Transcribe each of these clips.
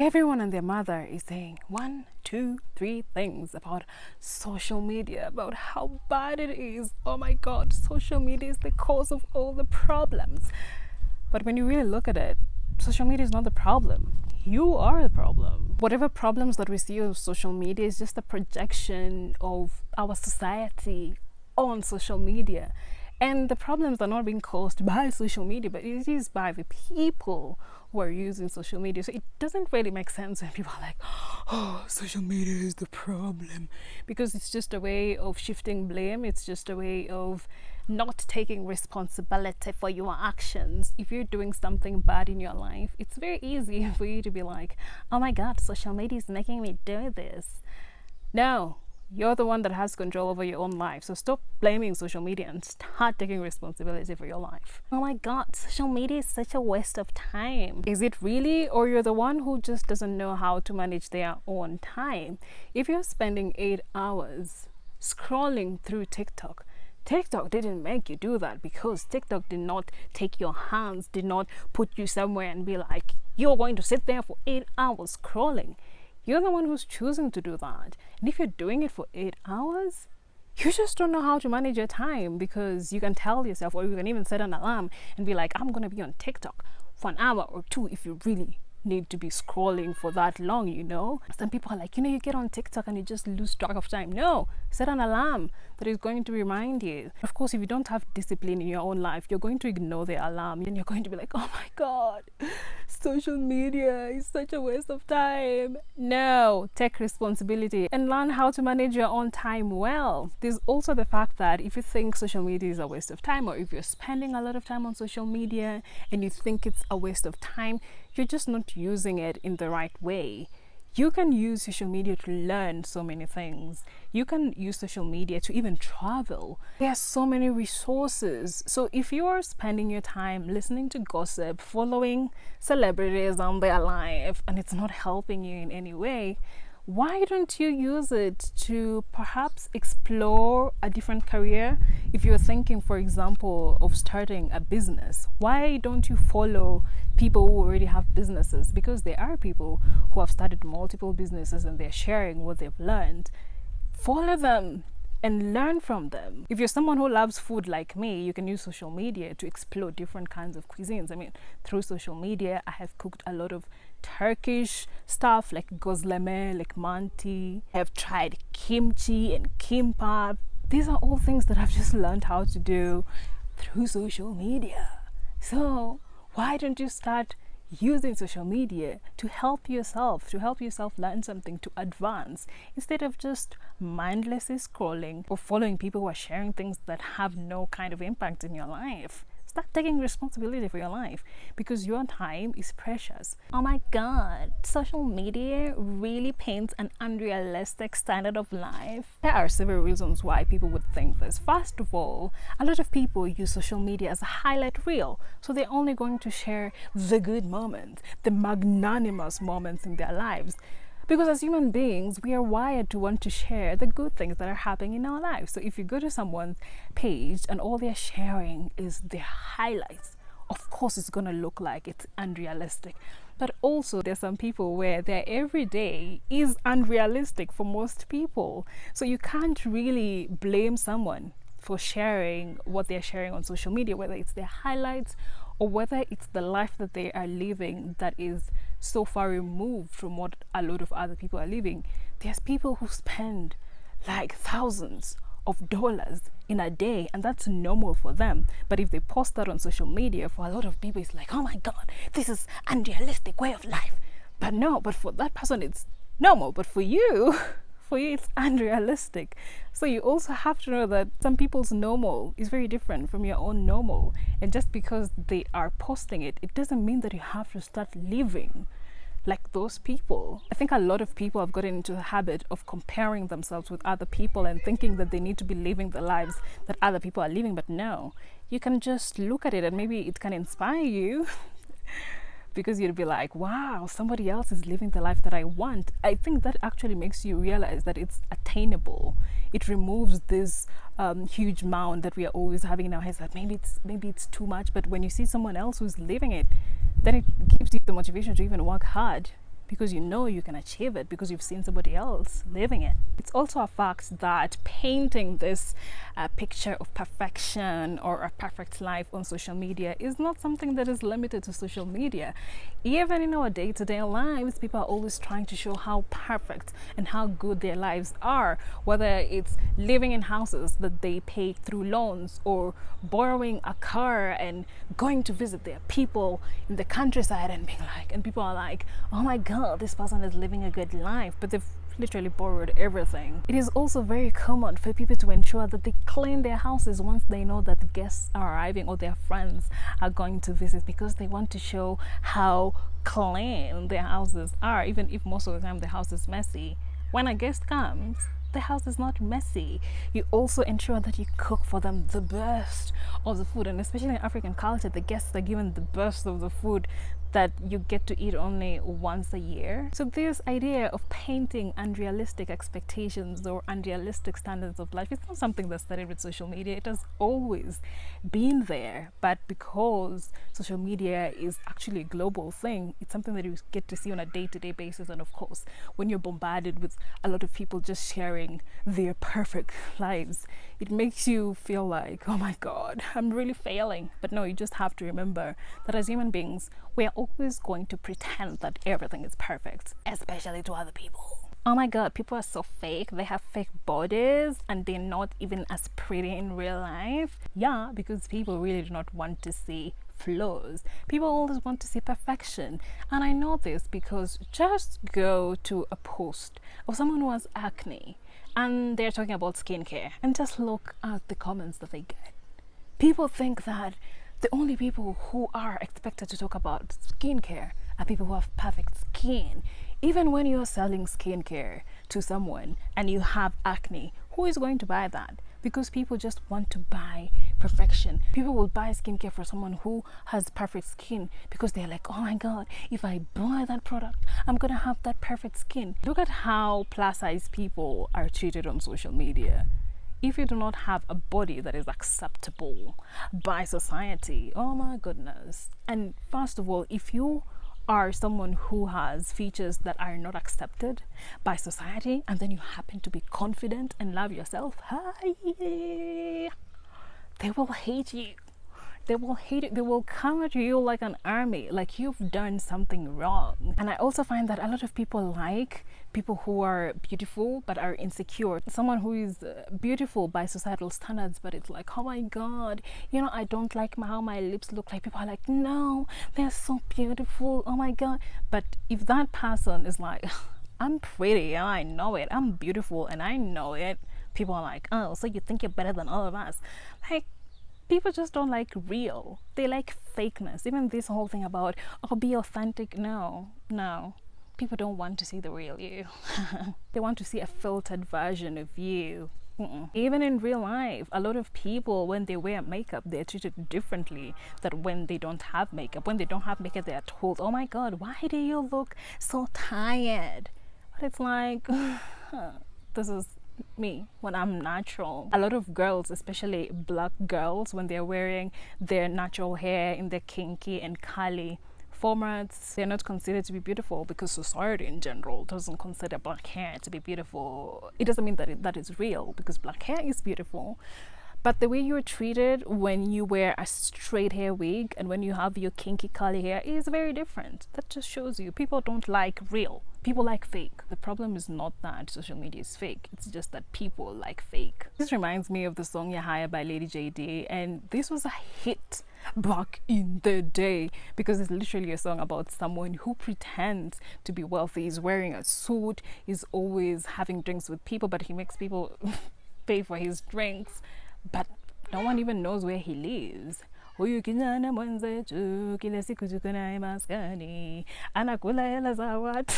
Everyone and their mother is saying 1, 2, 3 things about social media, about how bad it is. Oh my god, social media is the cause of all the problems. But when you really look at it, social media is not the problem. You are the problem. Whatever problems that we see on social media is just a projection of our society on social media. And the problems are not being caused by social media, but it is by the people who are using social media. So it doesn't really make sense when people are like, oh, social media is the problem. Because it's just a way of shifting blame. It's just a way of not taking responsibility for your actions. If you're doing something bad in your life, it's very easy for you to be like, oh my god, social media is making me do this. No, you're the one that has control over your own life. So stop blaming social media and start taking responsibility for your life. Oh my god, social media is such a waste of time. Is it really? Or you're the one who just doesn't know how to manage their own time? If you're spending 8 hours scrolling through TikTok, TikTok didn't make you do that, because TikTok did not take your hands, did not put you somewhere and be like, you're going to sit there for 8 hours scrolling. You're the one who's choosing to do that. And if you're doing it for 8 hours, you just don't know how to manage your time, because you can tell yourself, or you can even set an alarm and be like, I'm going to be on TikTok for an hour or two if you really need to be scrolling for that long, you know. Some people are like, you get on TikTok and you just lose track of time. No, set an alarm that is going to remind you. Of course, if you don't have discipline in your own life, you're going to ignore the alarm and you're going to be like, oh my god, social media is such a waste of time. No, take responsibility and learn how to manage your own time well. There's also the fact that if you think social media is a waste of time, or if you're spending a lot of time on social media and you think it's a waste of time, you're just not using it in the right way. You can use social media to learn so many things. You can use social media to even travel. There are so many resources. So if you're spending your time listening to gossip, following celebrities on their life, and it's not helping you in any way, why don't you use it to perhaps explore a different career? If you're thinking, for example, of starting a business, why don't you follow people who already have businesses? Because there are people who have started multiple businesses and they're sharing what they've learned. Follow them and learn from them. If you're someone who loves food like me, you can use social media to explore different kinds of cuisines. I mean, through social media, I have cooked a lot of Turkish stuff like gözleme, like manti. I've tried kimchi and kimbap. These are all things that I've just learned how to do through social media. So why don't you start using social media to help yourself learn something, to advance, instead of just mindlessly scrolling or following people who are sharing things that have no kind of impact in your life? Start taking responsibility for your life, because your time is precious. Oh my god, social media really paints an unrealistic standard of life. There are several reasons why people would think this. First of all, a lot of people use social media as a highlight reel, so they're only going to share the good moments, the magnanimous moments in their lives. Because as human beings, we are wired to want to share the good things that are happening in our lives. So if you go to someone's page and all they're sharing is their highlights, of course it's going to look like it's unrealistic. But also there's some people where their everyday is unrealistic for most people. So you can't really blame someone for sharing what they're sharing on social media, whether it's their highlights or whether it's the life that they are living that is so far removed from what a lot of other people are living. There's people who spend like thousands of dollars in a day, and that's normal for them. But if they post that on social media, for a lot of people it's like, oh my god, this is unrealistic way of life. But no, but for that person it's normal, but for you it's unrealistic. So you also have to know that some people's normal is very different from your own normal, and just because they are posting it, it doesn't mean that you have to start living like those people. I think a lot of people have gotten into the habit of comparing themselves with other people and thinking that they need to be living the lives that other people are living. But no, you can just look at it and maybe it can inspire you because you'd be like, wow, somebody else is living the life that I want. I think that actually makes you realize that it's attainable. It removes this huge mound that we are always having in our heads, that maybe it's too much. But when you see someone else who's living it, then it gives you the motivation to even work hard, because you know you can achieve it because you've seen somebody else living it. It's also a fact that painting this picture of perfection or a perfect life on social media is not something that is limited to social media. Even in our day-to-day lives, people are always trying to show how perfect and how good their lives are, whether it's living in houses that they pay through loans or borrowing a car and going to visit their people in the countryside and being like, and people are like, oh my god, this person is living a good life, but they've literally borrowed everything. It is also very common for people to ensure that they clean their houses once they know that guests are arriving or their friends are going to visit, because they want to show how clean their houses are, even if most of the time the house is messy. When a guest comes, the house is not messy. You also ensure that you cook for them the best of the food, and especially in African culture, the guests are given the best of the food that you get to eat only once a year. So this idea of painting unrealistic expectations or unrealistic standards of life is not something that started with social media. It has always been there, but because social media is actually a global thing, it's something that you get to see on a day-to-day basis. And of course, when you're bombarded with a lot of people just sharing their perfect lives, it makes you feel like, oh my god, I'm really failing. But no, you just have to remember that as human beings, we're always going to pretend that everything is perfect, especially to other people. Oh my god, people are so fake. They have fake bodies and they're not even as pretty in real life. Yeah, because people really do not want to see flaws. People always want to see perfection. And I know this because just go to a post of someone who has acne and they're talking about skincare and just look at the comments that they get. People think that the only people who are expected to talk about skincare are people who have perfect skin. Even when you're selling skincare to someone and you have acne, who is going to buy that? Because people just want to buy perfection. People will buy skincare for someone who has perfect skin because they're like, oh my god, if I buy that product, I'm gonna have that perfect skin. Look at how plus size people are treated on social media. If you do not have a body that is acceptable by society, oh my goodness. And first of all, if you are someone who has features that are not accepted by society, and then you happen to be confident and love yourself, they will hate you. They will hate it. They will come at you like an army, like you've done something wrong. And I also find that a lot of people like people who are beautiful but are insecure. Someone who is beautiful by societal standards, but it's like, oh my god, you know, I don't like how my lips look like. People are like, no, they're so beautiful, oh my god. But if that person is like, I'm pretty and I know it, I'm beautiful and I know it, people are like, oh, so you think you're better than all of us. Like, people just don't like real. They like fakeness. Even this whole thing about, oh, be authentic. No. People don't want to see the real you. They want to see a filtered version of you. Even in real life, a lot of people, when they wear makeup, they're treated differently than when they don't have makeup. When they don't have makeup, they're told, oh my god, why do you look so tired? But it's like, this is me when I'm natural. A lot of girls, especially black girls, when they're wearing their natural hair in their kinky and curly formats, they're not considered to be beautiful because society in general doesn't consider black hair to be beautiful. It doesn't mean that that is real, because black hair is beautiful. But the way you're treated when you wear a straight hair wig and when you have your kinky curly hair is very different. That just shows you people don't like real. People like fake. The problem is not that social media is fake. It's just that people like fake. This reminds me of the song Yahaya by Lady JD, and this was a hit back in the day because it's literally a song about someone who pretends to be wealthy. He's wearing a suit, he's always having drinks with people, but he makes people pay for his drinks. But no one even knows where he lives. Huyu kijana mwenzetu kila siku tuko naye maskani anakula hela za watu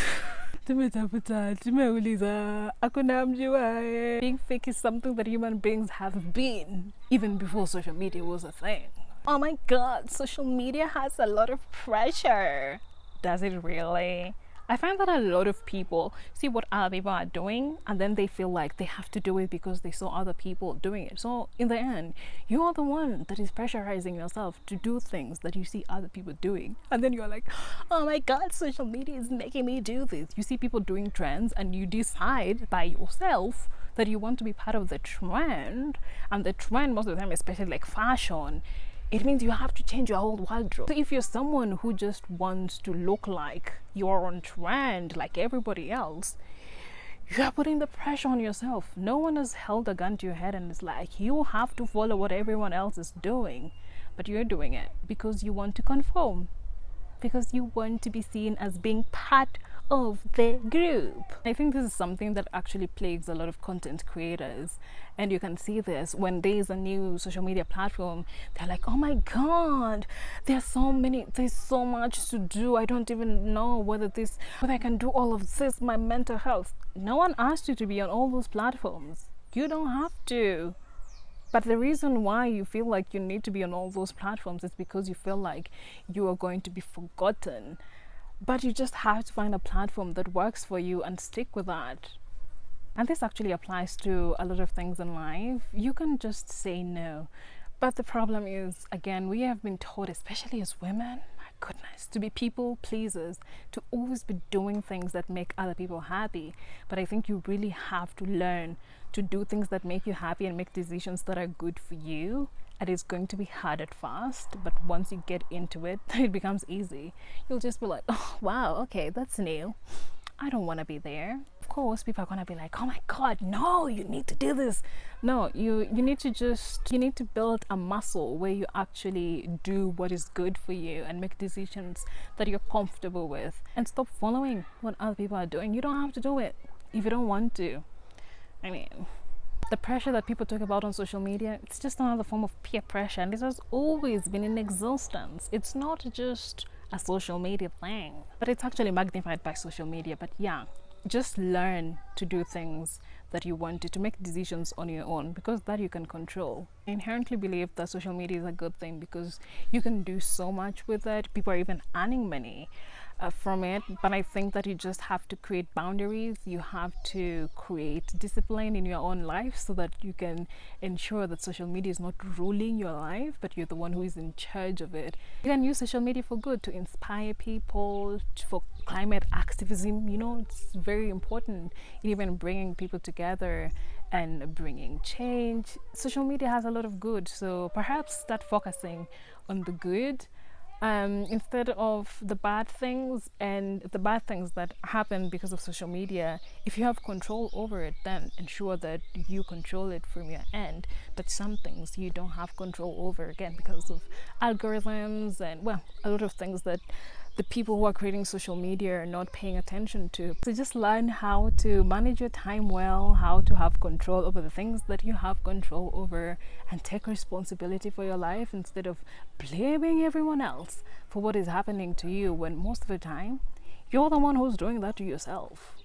tumetafuta tumeuliza hakuna mjuaye. Being fake is something that human beings have been even before social media was a thing. Oh my god, social media has a lot of pressure. Does it really? I find that a lot of people see what other people are doing and then they feel like they have to do it because they saw other people doing it. So in the end, you're the one that is pressurizing yourself to do things that you see other people doing. And then you're like, oh my God, social media is making me do this. You see people doing trends and you decide by yourself that you want to be part of the trend. And the trend most of the time, especially like fashion, it means you have to change your whole wardrobe. So if you're someone who just wants to look like you're on trend like everybody else, you are putting the pressure on yourself. No one has held a gun to your head and it's like you have to follow what everyone else is doing, but you're doing it because you want to conform, because you want to be seen as being part of the group. I think this is something that actually plagues a lot of content creators, and you can see this when there's a new social media platform. They're like, oh my God, there's so much to do. I don't even know whether I can do all of this. My mental health. No one asked you to be on all those platforms. You don't have to. But the reason why you feel like you need to be on all those platforms is because you feel like you are going to be forgotten. But you just have to find a platform that works for you and stick with that. And this actually applies to a lot of things in life. You can just say no. But the problem is, again, we have been taught, especially as women, my goodness, to be people pleasers, to always be doing things that make other people happy. But I think you really have to learn to do things that make you happy and make decisions that are good for you. And it's going to be hard at first, but once you get into it, it becomes easy. You'll just be like, oh wow, okay, that's new. I don't want to be there. Of course, people are going to be like, oh my God, no, you need to do this. No, you need to build a muscle where you actually do what is good for you and make decisions that you're comfortable with, and stop following what other people are doing. You don't have to do it if you don't want to. I mean, the pressure that people talk about on social media, it's just another form of peer pressure, and this has always been in existence. It's not just a social media thing, but it's actually magnified by social media. But yeah, just learn to do things that you want to make decisions on your own, because that you can control. I inherently believe that social media is a good thing because you can do so much with it. People are even earning money from it, but I think that you just have to create boundaries. You have to create discipline in your own life so that you can ensure that social media is not ruling your life, but you're the one who is in charge of it. You can use social media for good, to inspire people, for climate activism. You know, it's very important in even bringing people together and bringing change. Social media has a lot of good, so perhaps start focusing on the good instead of the bad things, and the bad things that happen because of social media. If you have control over it, then ensure that you control it from your end. But some things you don't have control over, again, because of algorithms and, well, a lot of things that the people who are creating social media are not paying attention to. So just learn how to manage your time well, how to have control over the things that you have control over, and take responsibility for your life instead of blaming everyone else for what is happening to you, when most of the time you're the one who's doing that to yourself.